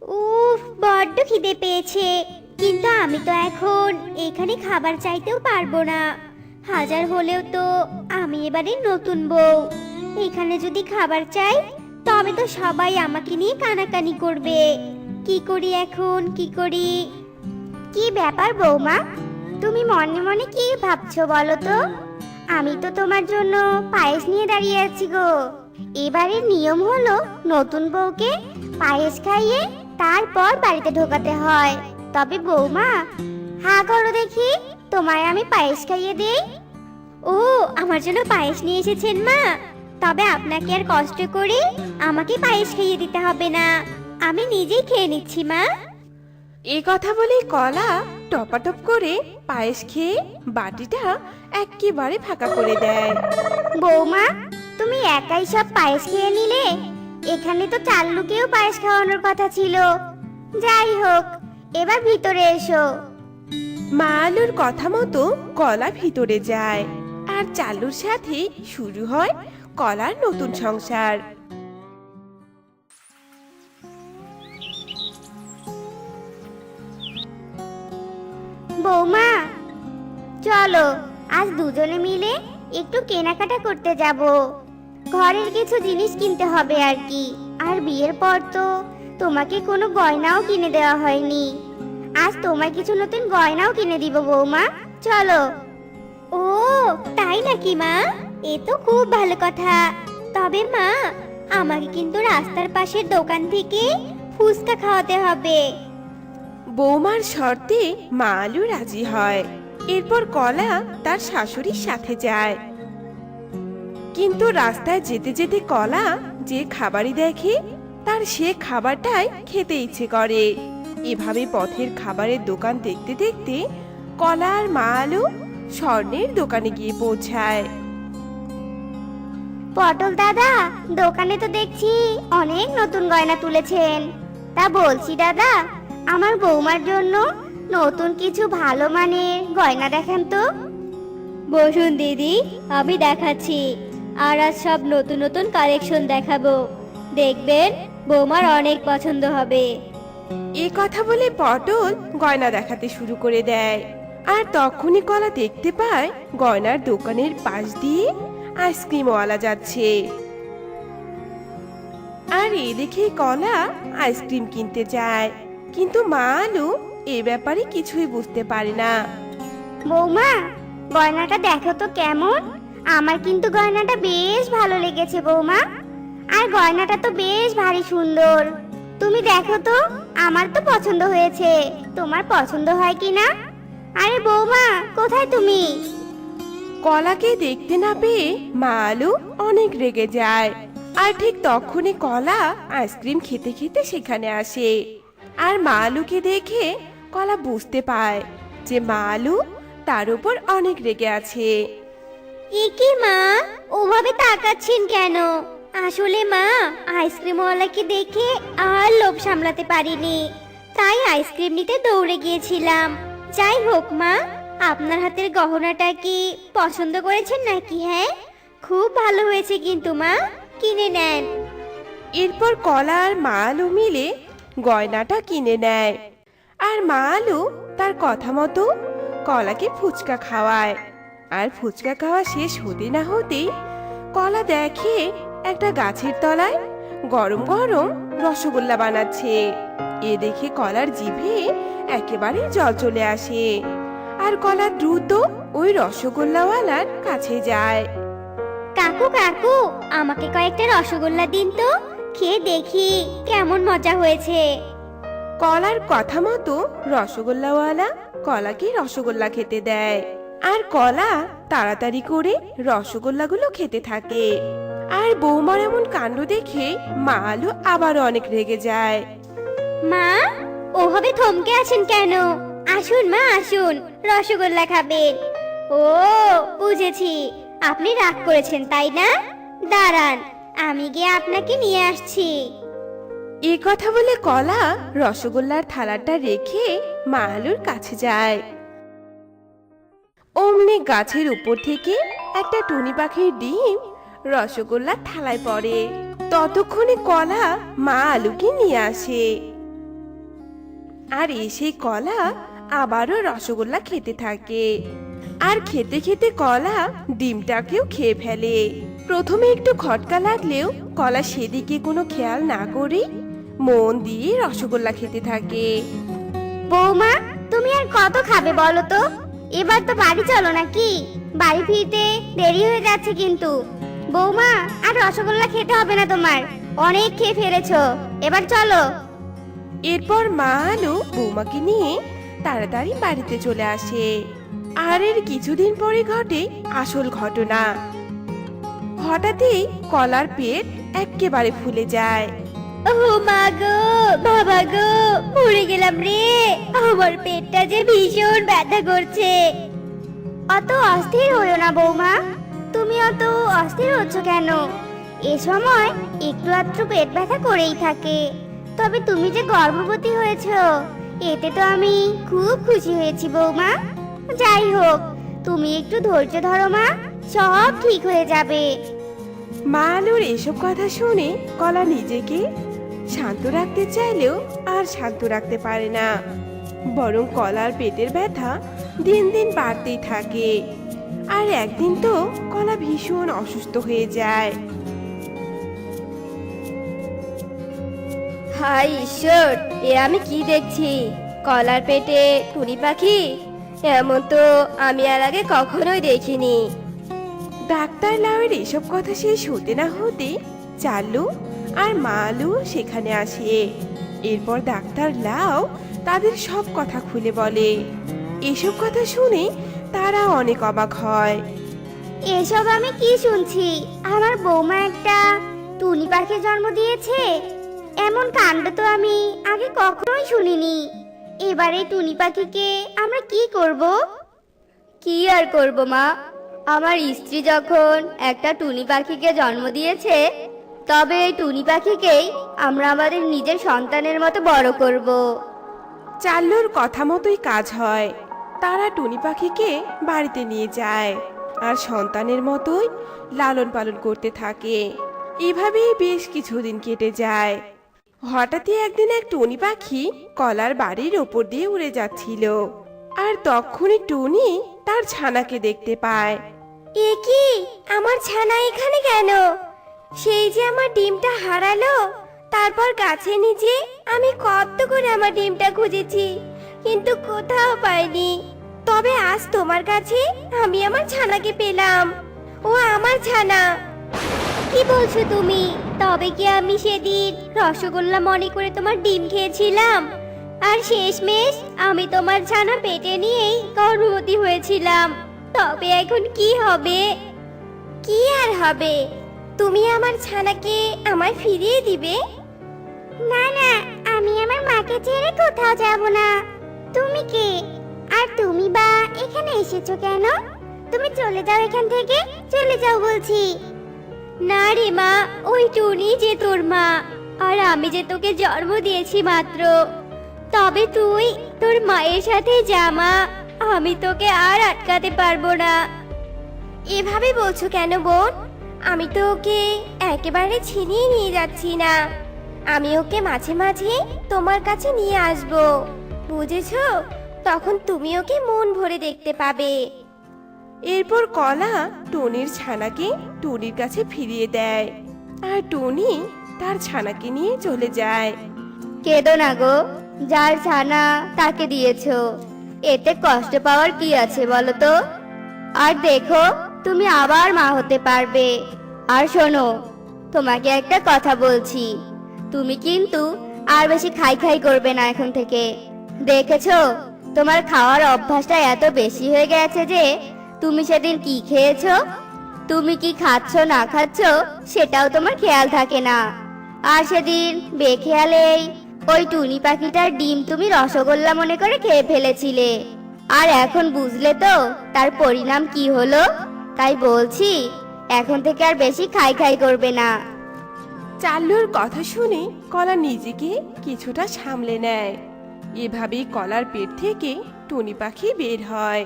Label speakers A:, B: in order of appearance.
A: উফ, বড্ড খিদে পেয়েছে। কিন্তু আমি তো এখন এখানে খাবার চাইতেও পারবো না। হাজার হলেও তো আমি এবারে নতুন বউ। এখানে যদি খাবার চাই তবে তো সবাই আমাকে নিয়ে কানাকানি করবে। কি করি এখন, কি করি? কি ব্যাপার বৌমা, তুমি মনে মনে কি ভাবছো বলো তো? আমি তো তোমার জন্য পায়েস নিয়ে দাঁড়িয়ে আছি গো। এবারের নিয়ম হলো নতুন বউকে পায়েস খাইয়ে তারপর বাড়িতে ঢোকাতে হয়। তবে বৌমা, হা করো দেখি, তোমায় আমি পায়েস খাইয়ে দেই। ও, আমার জন্য পায়েস নিয়ে এসেছেন মা? তবে আপনাকে আর কষ্ট করে আমাকে পায়েস খাইয়ে দিতে হবে না, আমি নিজেই খেয়ে নিচ্ছি মা।
B: এই কথা বলেই কলা টপাটপ করে পায়েস খেয়ে বাটিটা একেবারে ফাঁকা করে দেয়।
A: বৌমা, তুমি একাই সব পায়েস খেয়ে নিলে? এখানে তো চাল্লুকেও পায়েস খাওয়ানোর কথা ছিল। যাই হোক, এবার ভিতরে এসো।
B: মা আলুর কথা মতো কলা ভিতরে যায় আর চালুর সাথে শুরু হয় কলার নতুন সংসার।
A: বৌমা, চলো আজ দুজনে মিলে একটু কেনাকাটা করতে যাব। ঘরের কিছু জিনিস কিনতে হবে আর কি। আর বিয়ের পর তো তোমাকে কোনো গয়নাও কিনে দেওয়া হয়নি। আজ তোমায় কিছু নতুন গয়নাও কিনে দিব বৌমা, চলো। ও, তাই নাকি মা? এ তো খুব ভালো কথা। তবে মা, আমাকে কিন্তু রাস্তার পাশের দোকান থেকে ফুচকা খাওয়াতে হবে।
B: বৌমার শর্তে মা আলু রাজি হয়। এরপর কলা তার শাশুড়ির সাথে যায়। কিন্তু রাস্তায় যেতে যেতে কলা যে খাবারই দেখে তার সে খাবারটাই খেতে ইচ্ছে করে। এভাবে পথের খাবারের দোকান দেখতে দেখতে কলা আর মা আলু স্বর্ণের দোকানে গিয়ে পৌঁছায়।
A: পটল দাদা, দোকানে তো দেখছি অনেক নতুন গয়না তুলেছেন। তা বলছি দাদা, আমার বৌমার জন্য নতুন কিছু ভালো মানের গয়না দেখান তো। বসুন দিদি, আমি দেখাচ্ছি। আর আজ সব নতুন নতুন কালেকশন দেখাবো, দেখবেন বৌমার অনেক পছন্দ হবে।
B: এ কথা বলে পটল গয়না দেখাতে শুরু করে দেয়। আর তখনই কলা দেখতে পায় গয়নার দোকানের পাশ দিয়ে আইসক্রিমওয়ালা যাচ্ছে। আর এ দেখে কলা আইসক্রিম কিনতে যায়। কিন্তু মা আলু এ ব্যাপারে কিছুই বুঝতে পারে না।
A: বৌমা, গয়নাটা দেখো তো কেমন। আমার কিন্তু গয়নাটা বেশ ভালো লেগেছে বৌমা। আর গয়নাটা তো বেশ ভারী সুন্দর। তুমি দেখো তো, আমার তো পছন্দ হয়েছে। তোমার পছন্দ হয় কি না? আরে বৌমা, কোথায় তুমি?
B: কলাকে দেখতে না পেয়ে মা আলু অনেক রেগে যায়। আর ঠিক তখনই কলা আইসক্রিম খেতে খেতে সেখানে আসে। আর মা আলুকে দেখে কলা বুঝতে পায় যে মা আলু তার উপর অনেক রেগে আছে।
A: কি মা, ওভাবে তাকাচ্ছেন কেন? আসলে মা, আইসক্রিমওয়ালাকে দেখে আর লোভ সামলাতে পারিনি, তাই আইসক্রিম নিতে দৌড়ে গিয়েছিলাম। যাই হোক মা, আপনার হাতের গহনাটা কি পছন্দ করেছেন নাকি? হ্যাঁ, খুব ভালো হয়েছে কিন্তু মা, কিনে নেন।
B: এরপর কলা আর মা আলু মিলে গয়নাটা কিনে নেয়। আর মা আলু তার কথা মতো কলাকে ফুচকা খাওয়ায়। আর ফুচকা খাওয়া শেষ হতে না হতেই কলা দেখে একটা গাছের তলায় গরম গরম রসগোল্লা বানাচ্ছে। এ দেখে কলার জিভে একেবারে জল চলে আসে। আর কলা দ্রুত ওই রসগোল্লাওয়ালার কাছে যায়।
A: কাকু কাকু, আমাকে কয়েকটা রসগোল্লা দিন তো, খেয়ে দেখি কেমন মজা হয়েছে।
B: কলার কথা মতো রসগোল্লাওয়ালা কলাকে রসগোল্লা খেতে দেয়। আর কলা তাড়াতাড়ি করে রসগোল্লাগুলো খেতে থাকে। আর বৌমার এমন কাণ্ড দেখে মা আলু আবারও অনেক রেগে যায়।
A: মা, ওভাবে থমকে আছেন কেন? আসুন মা, আসুন, রসগোল্লা খাবেন। ও, বুঝেছি, আপনি রাগ করেছেন তাই না? দাঁড়ান, আমি গিয়ে আপনাকে নিয়ে আসছি।
B: এ কথা বলে কলা রসগোল্লার থালাটা রেখে মা আলুর কাছে যায়। অমনি গাছের উপর থেকে একটা টুনি পাখির ডিম রসগোল্লার থালায় পড়ে। ততক্ষণে কলা মা আলুকে নিয়ে আসে। আর এসে কলা আবারও রসগোল্লা খেতে থাকে। আর খেতে খেতে কলা ডিমটাকেও খেয়ে ফেলে। প্রথমে একটু খটকা লাগলেও কলা সেদিকে কোনো খেয়াল না করে মন দিয়ে রসগোল্লা খেতে থাকে।
A: বৌমা, তুমি আর কত খাবে বলো তো? এবার তো বাড়ি চলো নাকি? বাড়ি ফিরতে দেরি হয়ে যাচ্ছে কিন্তু। বৌমা, আর রসগোল্লা খেতে হবে না তোমার, অনেক খেয়ে ফেলেছো, এবার চলো।
B: এরপর মা আলু বৌমাকে নিয়ে তাড়াতাড়ি বাড়িতে চলে আসে। আর এর কিছুদিন পরে ঘটে আসল ঘটনা। হঠাৎই কলার পেট এক্কেবারে ফুলে যায়।
A: ও মা গো, বাবা গো, মরে গেলাম রে, আমার পেটটা যে ভীষণ ব্যথা করছে। অত অস্থির হইও না বৌমা, তুমি অত অস্থির হচ্ছ কেন? এ সময় একটু আধটু পেট ব্যথা করেই থাকে। তবে তুমি যে গর্ভবতী হয়েছো, এতে তো আমি খুব খুশি হয়েছি বৌমা। যাই হোক, তুমি একটু ধৈর্য ধরো মা, সব ঠিক হয়ে যাবে।
B: মা আলুর এসব কথা শুনে কলা নিজেকে শান্ত রাখতে চাইলেও আর শান্ত রাখতে পারে না, বরং কলার পেটের ব্যথা দিন দিন বাড়তেই থাকে। আর একদিন তো কলা ভীষণ অসুস্থ হয়ে যায়।
C: হায় ঈশ্বর, এ আমি কি দেখছি? কলার পেটে টুনি পাখি? এমন তো আমি আর আগে কখনোই দেখিনি।
B: ডাক্তার লাউয়ের এসব কথা শেষ হতে না হতে চালু আর মা আলু সেখানে আসে। এরপর ডাক্তার লাউ তাদের সব কথা খুলে বলে। এসব কথা শুনে তারা অনেক অবাক হয়।
A: এসব আমি কি শুনছি? আমার বৌমা একটা টুনি পাখির জন্ম দিয়েছে? এমন কাণ্ড তো আমি আগে কখনোই শুনিনি। এবারে টুনি পাখিকে আমরা কি করব?
C: কি আর করব মা, আমার স্ত্রী যখন একটা টুনি পাখিকে জন্ম দিয়েছে, তবে এই টুনি পাখিকেই আমরা আমাদের নিজের সন্তানের মতো বড় করব।
B: চাল্লুর কথা মতোই কাজ হয়। তারা টুনি পাখিকে বাড়িতে নিয়ে যায় আর সন্তানের মতোই লালন পালন করতে থাকে। এভাবেই বেশ কিছুদিন কেটে যায়। হঠাৎই একদিন এক টুনি পাখি কলার বাড়ির ওপর দিয়ে উড়ে যাচ্ছিল। আর তখনই টুনি তার ছানাকে দেখতে পায়।
A: এ কি, আমার ছানা এখানে কেন? সেই যে আমার ডিমটা হারালো, তারপর গাছে নিচে আমি কত করে আমার ডিমটা খুঁজেছি, কিন্তু কোথাও পাইনি। তবে আজ তোমার কাছে আমি আমার ছানাকে পেলাম। ও আমার ছানা। কি বলছো তুমি? তবে কি আমি সেদিন রসগোল্লা মনে করে তোমার ডিম খেয়েছিলাম, আর শেষমেশ আমি তোমার ছানা পেটে নিয়েই গর্ভবতী হয়েছিলাম? তবে এখন কি হবে? কি আর হবে? তুমি আমার ছানাকে আমায় ফিরিয়ে দিবে? না না, আমি আমার মাকে ছেড়ে কোথাও যাব না। তুমি কে? আর তুমি বা এখানে এসেছো কেন? তুমি চলে যাও এখান থেকে, চলে যাও বলছি। না রে মা, ওই টুনি যে তোর মা, আর আমি যে তোকে জন্ম দিয়েছি মাত্র। তবে তুই তোর মায়ের সাথে যা মা, আমি তোকে আর আটকাতে পারবো না। এভাবে বলছো কেন বোন? আমি তো ওকে একেবারে ছিনিয়ে নিয়ে যাচ্ছি না, আমি ওকে মাঝে মাঝে তোমার কাছে নিয়ে আসবো, বুঝেছো? তখন তুমি ওকে মন ভরে দেখতে পাবে।
B: এরপর কলা টুনির ছানাকে টুনির কাছে ফিরিয়ে দেয় আর টুনি তার ছানাকে নিয়ে চলে যায়।
C: কেঁদো না গো, যার ছানা তাকে দিয়েছো, এতে কষ্ট পাওয়ার কি আছে বলো তো? আর দেখো, তুমি আবার মা হতে পারবে। আর শোনো, তোমাকে একটা কথা বলছি, তুমি কিন্তু আর বেশি খাই খাই করবে না এখন থেকে। দেখেছো, তোমার খাওয়ার অভ্যাসটা এত বেশি হয়ে গেছে যে তুমি সেদিন কি খেয়েছো, তুমি কি খাচ্ছ না খাচ্ছ সেটাও তোমার খেয়াল থাকে না। আর সেদিন বেখেয়ালেই ওই টুনি পাখিটার ডিম তুমি রসগোল্লা মনে করে খেয়ে ফেলেছিলে। আর এখন বুঝলে তো তার পরিণাম কি হলো? তাই বলছি, এখন থেকে আর বেশি খাই খাই করবে না।
B: চাল্লুর কথা শুনে কলা নিজেকে কিছুটা সামলে নেয়। এভাবেই কলার পেট থেকে টুনি পাখি বের হয়।